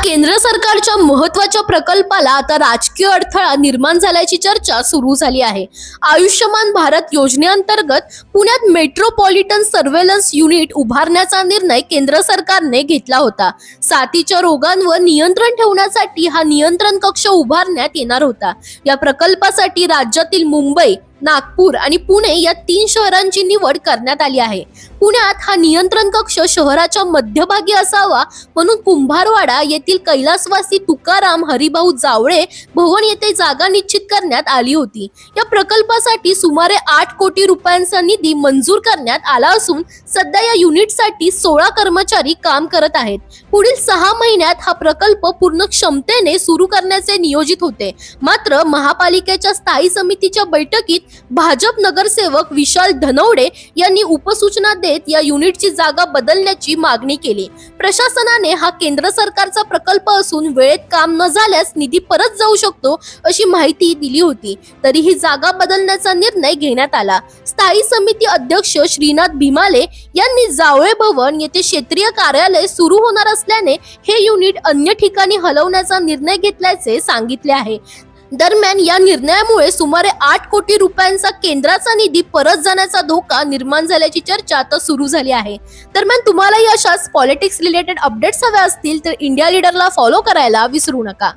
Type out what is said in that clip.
केंद्र सरकारच्या महत्त्वाच्या प्रकल्पाला आता राजकीय अडथळा निर्माण झाल्याची चर्चा सुरू झाली आहे। आयुष्यमान भारत योजनेअंतर्गत पुण्यात मेट्रोपॉलिटन सर्व्हेलन्स युनिट उभारण्याचा निर्णय केंद्र सरकारने घेतला होता। साथीच्या रोगांवर नियंत्रण ठेवण्यासाठी हा नियंत्रण कक्ष उभारण्यात येणार होता। या प्रकल्पासाठी राज्यातील मुंबई, नागपूर आणि पुणे या 3 शहरांची निवड करण्यात आली आहे। पुण्यात हा नियंत्रण कक्ष शहराच्या मध्यभागी असावा म्हणून कुंभारवाडा येथील कैलासवासी तुकाराम हरिभाऊ जावळे भवन येथे जागा निश्चित करण्यात आली होती। या प्रकल्पासाठी सुमारे 8 कोटी रुपयांचा निधी मंजूर करण्यात आला असून सध्या या युनिटसाठी 16 कर्मचारी काम करत आहेत। पुढील 6 महिन्यात हा प्रकल्प पूर्ण क्षमतेने सुरू करण्याचे नियोजित होते। मात्र महापालिकेच्या स्थायी समितीच्या बैठकीत भाजप नगरसेवक विशाल धनवडे यांनी उपसूचना देत या युनिटची जागा बदलण्याची मागणी केली। प्रशासनाने हा केंद्र सरकारचा प्रकल्प असून वेळेत काम न झाल्यास निधी परत जाऊ शकतो अशी माहिती दिली होती। तरीही जागा बदलण्याचा निर्णय घेण्यात आला। स्थायी समिती अध्यक्ष श्रीनाथ भीमाले यांनी जावळे भवन येथे क्षेत्रीय कार्यालय सुरू होणार असल्याने हे युनिट अन्य ठिकाणी हलवण्याचा निर्णय घेतल्याचे सांगितले आहे। दरम्यान या निर्णयामुळे सुमारे 8 कोटी रुपयांचा केंद्राचा निधी परत जाण्याचा धोका निर्माण झाल्याची चर्चा आता सुरू झाली आहे। दरम्यान तुम्हाला अशाच पॉलिटिक्स रिलेटेड अपडेट्स हवे असतील तर इंडिया लीडरला फॉलो करायला विसरू नका।